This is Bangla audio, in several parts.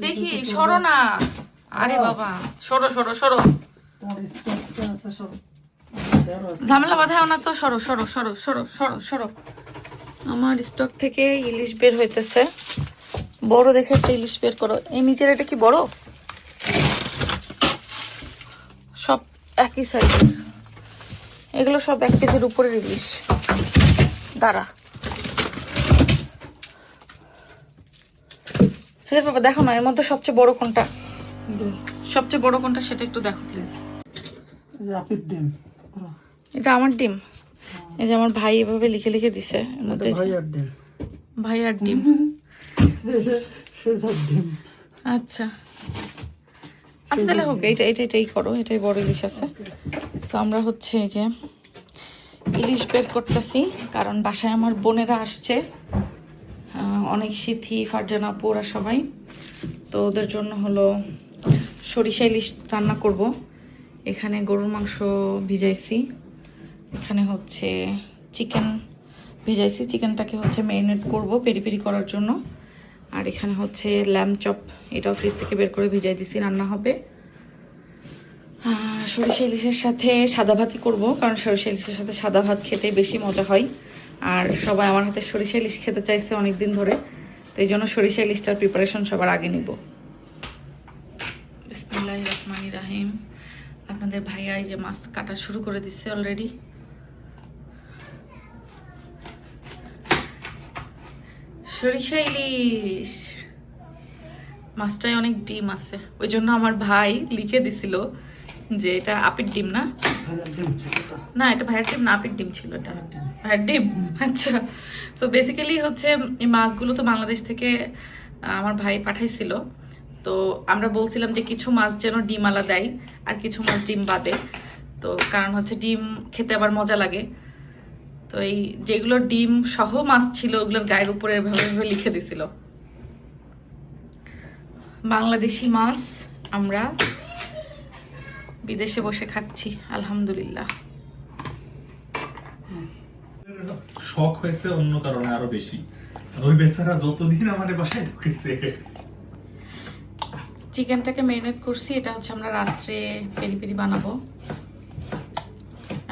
দেখি সরো না। আরে বাবা সরো সরো সরো, ঝামেলা বাঁধাও না তো, সরো সরো সরো সরো সরো সরো। আমার স্টক থেকে ইলিশ বের হইতেছে, বড় দেখে একটা ইলিশ বের করো। এই নিচের এটা কি বড়? সব একই সাইজের, এগুলো সব 1 কেজির উপরের ইলিশ। দাঁড়া হ্যাঁ বাবা, দেখো না এর মধ্যে সবচেয়ে বড় কোনটা, সবচেয়ে বড় কোনটা সেটা একটু দেখো প্লিজ। এটা আমার ডিম, এই যে আমার ভাই এভাবে লিখে লিখে দিছে এর মধ্যে। ভাই আর ডিম, আচ্ছা আচ্ছা তাহলে হোক, এটাই করো, এটাই বড় ইলিশ আছে। তো আমরা হচ্ছে এই যে ইলিশ বের করতেছি, কারণ বাসায় আমার বোনেরা আসছে, অনেক সিথি ফারজানা পোরা সবাই, তো ওদের জন্য হলো সরিষা ইলিশ রান্না করব। এখানে গরুর মাংস ভিজাইছি, এখানে হচ্ছে চিকেন ভিজাইছি, চিকেনটাকে হচ্ছে ম্যারিনেট করব পেরি পেরি করার জন্য। আর এখানে হচ্ছে ল্যাম্ব চপ, এটাও ফ্রিজ থেকে বের করে ভিজাই দিছি, রান্না হবে। সরিষা ইলিশের সাথে সাদা ভাতই করবো, কারণ সরিষা ইলিশের সাথে সাদা ভাত খেতে বেশি মজা হয়। আর সবাই আমার হাতে সরিষা ইলিশ খেতে চাইছে অনেকদিন ধরে, তো এই জন্য সরিষা ইলিশটার প্রিপারেশন সবার আগে নিব। বিসমিল্লাহির রহমানির রহিম। আপনাদের ভাইয়া এই যে মাছ কাটা শুরু করে দিচ্ছে অলরেডি। সরিষা ইলিশ মাছটায় অনেক ডিম আছে, ওই জন্য আমার ভাই লিখে দিছিল যে এটা আপির ডিম না, না এটা ভাইয়ের ডিম না, আপির ডিম ছিল, এটা ভাইয়ের ডিম। আচ্ছা, তো বেসিক্যালি হচ্ছে এই মাছগুলো তো বাংলাদেশ থেকে আমার ভাই পাঠাইছিল, তো আমরা বলছিলাম যে কিছু মাছ যেন ডিম আলা দেয় আর কিছু মাছ ডিম বাদে, তো কারণ হচ্ছে ডিম খেতে আবার মজা লাগে। তো এই যেগুলো ডিম সহ মাছ ছিল ওগুলোর গায়ের উপরে এভাবে লিখে দিছিল বাংলাদেশি মাছ আমরা বিদেশে বসে খাচ্ছি আলহামদুলিল্লাহ। শখ হয়েছে অন্য কারণে আরো বেশি, ওই বেচারা যতদিন আমাদের বাসায় ঢুকেছে। চিকেনটাকে ম্যারিনেট করছি, এটা হচ্ছে আমরা রাত্রে পেরি পেরি বানাবো,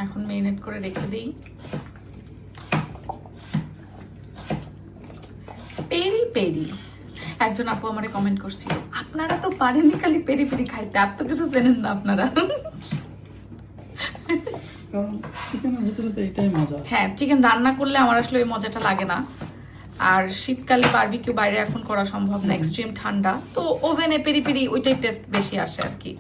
এখন ম্যারিনেট করে রেখে দিই। পেরি পেরি, একজন আপু আমারে কমেন্ট করছিল, আপনারা তো পারেননি খালি পেরি পেরি খাইতে, আর তো কিছু জানেন না আপনারা। কারণ চিকেনের ভিতরে তো এটাই মজা। হ্যাঁ, চিকেন রান্না করলে আমার আসলে ওই মজাটা লাগে না। আর শীতকালে বারবিকিউ বাইরে এখন করা সম্ভব না, এক্সট্রিম ঠান্ডা, তো ওভেনে পেরি পেরি ওইটাই টেস্ট বেশি আসে আর কি।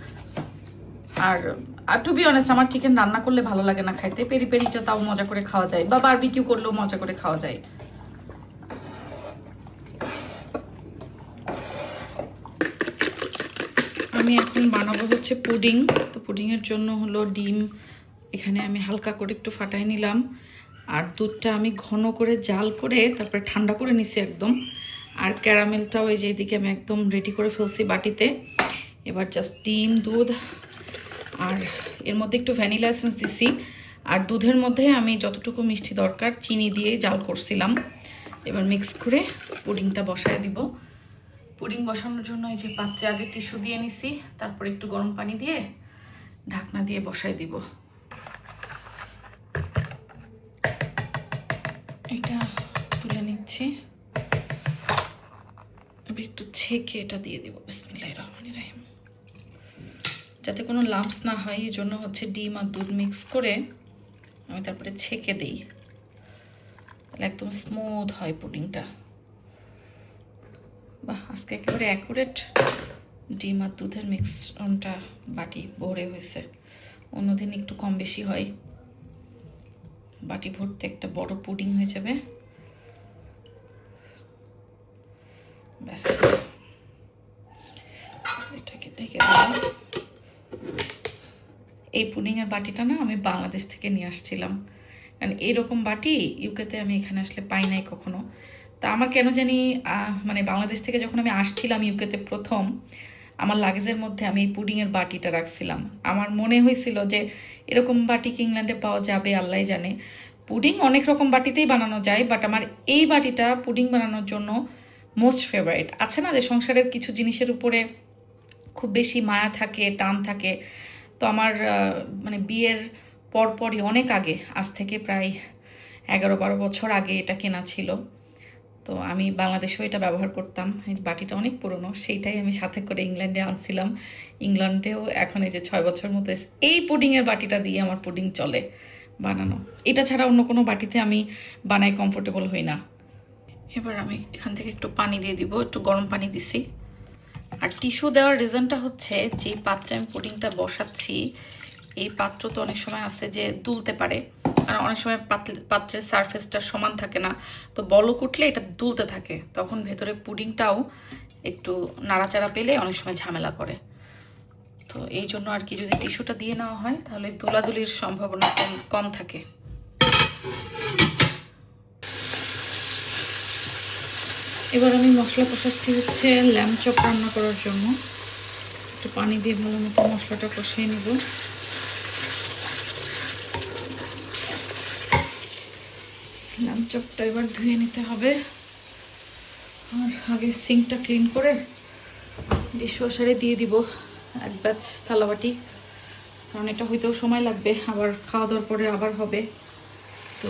আর টু বি অনেস্ট আমার চিকেন রান্না করলে ভালো লাগে না খাইতে, পেরি পেরিটা তাও মজা করে খাওয়া যায়, বা বারবিকিউ করলেও মজা করে খাওয়া যায়। আমি এখন বানাবো হচ্ছে পুডিং, তো পুডিংয়ের জন্য হলো ডিম এখানে আমি হালকা করে একটু ফাটাই নিলাম, আর দুধটা আমি ঘন করে জাল করে তারপরে ঠান্ডা করে নিছি একদম। আর ক্যারামেলটাও এই যে এদিকে আমি একদম রেডি করে ফেলছি বাটিতে। এবার জাস্ট ডিম, দুধ, আর এর মধ্যে একটু ভ্যানিলা এসেন্স দিছি, আর দুধের মধ্যে আমি যতটুকু মিষ্টি দরকার চিনি দিয়ে জাল করছিলাম। এবার মিক্স করে পুডিংটা বসায় দিব। পুডিং বসানোর জন্য এই যে পাত্রে আগে টিস্যু দিয়ে নিছি, তারপর একটু গরম পানি দিয়ে ঢাকনা দিয়ে বসায় দিব। এটা তুলে নিচ্ছি, এবার একটু ছেঁকে এটা দিয়ে দিব। বিসমিল্লাহির রহমানির রহিম। যাতে কোনো লাম্পস না হয় এই জন্য হচ্ছে ডিম আর দুধ মিক্স করে আমি তারপরে ছেঁকে দিই, তাহলে একদম স্মুথ হয় পুডিংটা। বাহ, আজকে একেবারে অ্যাকুরেট ডিম আর দুধের মিক্সনটা বাটি ভরে হয়েছে, অন্যদিন একটু কম বেশি হয়। বাটি ভরতে একটা বড় পুডিং হয়ে যাবে। ব্যাস, এটাকে ঢেকে দিলাম। এই পুডিংয়ের বাটিটা না আমি বাংলাদেশ থেকে নিয়ে আসছিলাম, কারণ এইরকম বাটি ইউকেতে আমি এখানে আসলে পাই নাই কখনো। তা আমার কেন জানি মানে বাংলাদেশ থেকে যখন আমি আসছিলাম ইউকেতে প্রথম, আমার লাগেজের মধ্যে আমি এই পুডিংয়ের বাটিটা রাখছিলাম। আমার মনে হয়েছিল যে এরকম বাটি কি ইংল্যান্ডে পাওয়া যাবে, আল্লাহ জানে। পুডিং অনেক রকম বাটিতেই বানানো যায়, বাট আমার এই বাটিটা পুডিং বানানোর জন্য মোস্ট ফেভারিট। আছে না যে সংসারের কিছু জিনিসের উপরে খুব বেশি মায়া থাকে, টান থাকে। তো আমার মানে বিয়ের পরপরই অনেক আগে, আজ থেকে প্রায় 11-12 বছর আগে এটা কেনা ছিল। তো আমি বাংলাদেশেও এটা ব্যবহার করতাম। এই বাটিটা অনেক পুরনো, সেইটাই আমি সাথে করে ইংল্যান্ডে আনছিলাম। ইংল্যান্ডেও এখন এই যে 6 বছর মতো এই পুডিংয়ের বাটিটা দিয়ে আমার পুডিং চলে বানানো। এটা ছাড়া অন্য কোনো বাটিতে আমি বানাই কমফোর্টেবল হই না। এবার আমি এখান থেকে একটু পানি দিয়ে দিব, একটু গরম পানি দিছি। আর টিস্যু দেওয়ার রিজনটা হচ্ছে, যেই পাত্রে আমি পুডিংটা বসাচ্ছি এই পাত্র তো অনেক সময় আছে যে দুলতে পারে, আর অনেক সময় পাত্রের সারফেসটা সমান থাকে না, তো বলক উঠলে এটা দুলতে থাকে, তখন ভেতরে পুডিংটাও একটু নাড়াচাড়া পেলে অনেক সময় ঝামেলা করে। তো এই জন্য আর কি, যদি টিস্যুটা দিয়ে নেওয়া হয় তাহলে দোলাদুলির সম্ভাবনা কম থাকে। এবার আমি মশলা কষাচ্ছি হচ্ছে ল্যাম্ব চপ রান্না করার জন্য। একটু পানি দিয়ে ভালো মতো মশলাটা কষিয়ে নেব। ল্যাম্ব চপটা এবার ধুয়ে নিতে হবে, আর আগে সিঙ্কটা ক্লিন করে ডিশওয়াশারে দিয়ে দিব এক ব্যাচ থালাবাটি, কারণ এটা হইতেও সময় লাগবে, আবার খাওয়া দাওয়ার পরে আবার হবে। তো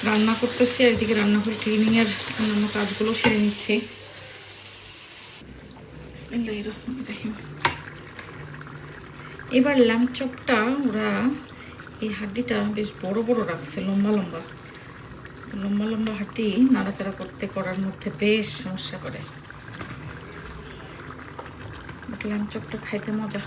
রান্না করতেছি আর এদিকে রান্নাঘর ক্লিনিংয়ের অন্যান্য কাজগুলো সেরে নিচ্ছি। বিসমিল্লাহির রহমানির রহিম। এবার ল্যাম্ব চপটা ওরা এই হাড্ডিটা বেশ বড় বড় রাখছে, লম্বা লম্বা লম্বা লম্বা হাড্ডি নাড়াচাড়া করার মধ্যে বেশ সমস্যা করে। বাট ল্যাম্ব চপটা খাইতে মজা।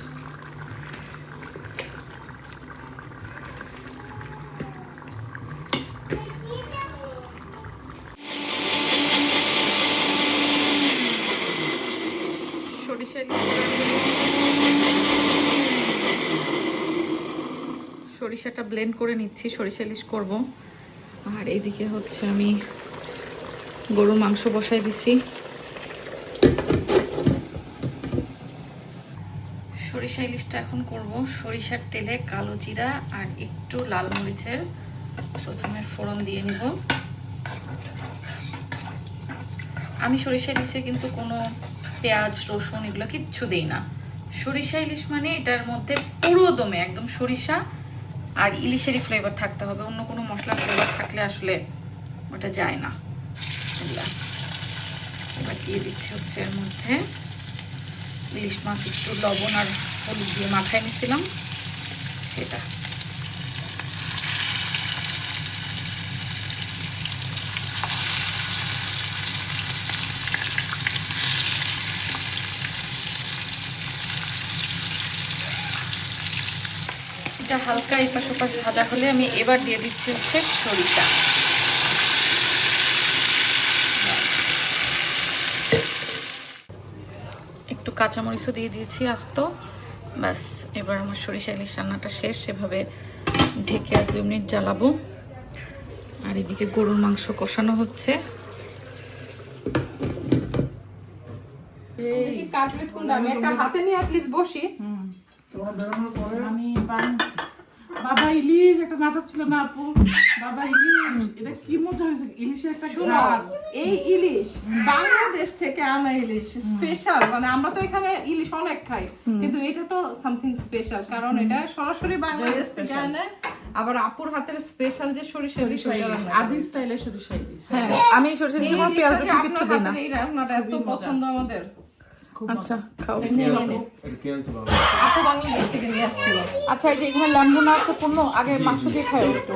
সরিষাটা ব্লেন্ড করে নিচ্ছি, সরিষা ইলিশ করব। আর এইদিকে হচ্ছে আমি গরুর মাংস বসাই দিছি। সরিষা ইলিশটা এখন করব সরিষার তেলে কালো জিরা আর একটু লাল মরিচের প্রথমে ফোড়ন দিয়ে নিব। আমি সরিষা ইলিশে কিন্তু কোনো পেঁয়াজ রসুন এগুলো কিচ্ছু দেই না। সরিষা ইলিশ মানে এটার মধ্যে পুরো দমে একদম সরিষা আর ইলিশেরই ফ্লেভার থাকতে হবে, অন্য কোনো মশলার ফ্লেভার থাকলে আসলে ওটা যায় না। এবার দিয়ে দিচ্ছি হচ্ছে এর মধ্যে ইলিশ মাছ, একটু লবণ আর হলুদ দিয়ে মাখায় নিয়েছিলাম সেটা। এটা হালকা এপাশ ওপাশ ভাজা হলে আমি এবার দিয়ে দিচ্ছি হচ্ছে সরিষা। একটু কাঁচামরিচও দিয়ে দিয়েছি আস্ত। ব্যাস, এবার আমার সরিষা ইলিশ রান্নাটা শেষ। এভাবে ঢেকে আর 2 মিনিট জ্বালাবো। আর এদিকে গরুর মাংস কষানো হচ্ছে। আমি একটা হাতে নিয়ে অ্যাটলিস্ট বসি। আমি বাবা ইলিশ একটা নাটক ছিল না আপু, বাবা ইলিশ, এটা কি মজা হয়েছে। ইলিশের একটা এই ইলিশ বাংলাদেশ থেকে আনা ইলিশ স্পেশাল, মানে আমরা তো এখানে ইলিশ অনেক খাই, কিন্তু এটা তো সামথিং স্পেশাল, কারণ এটা সরাসরি বাংলাদেশ থেকে আনে। আবার আপুর হাতের স্পেশাল যে সরিষা ইলিশ, আদি স্টাইলের সরিষা ইলিশ। হ্যাঁ, আমি সরিষা ইলিশে কোনো পেঁয়াজ রসুন কিচ্ছু দিই না। এই রান্নাটা এত পছন্দ আমাদের। আচ্ছা খাও। আপু বাংলাদেশ থেকে নিয়ে আসছিল। আচ্ছা, এই যে এখানে লেম্বু না আছে পূর্ণ, আগে মাংস দিয়ে খাও একটু।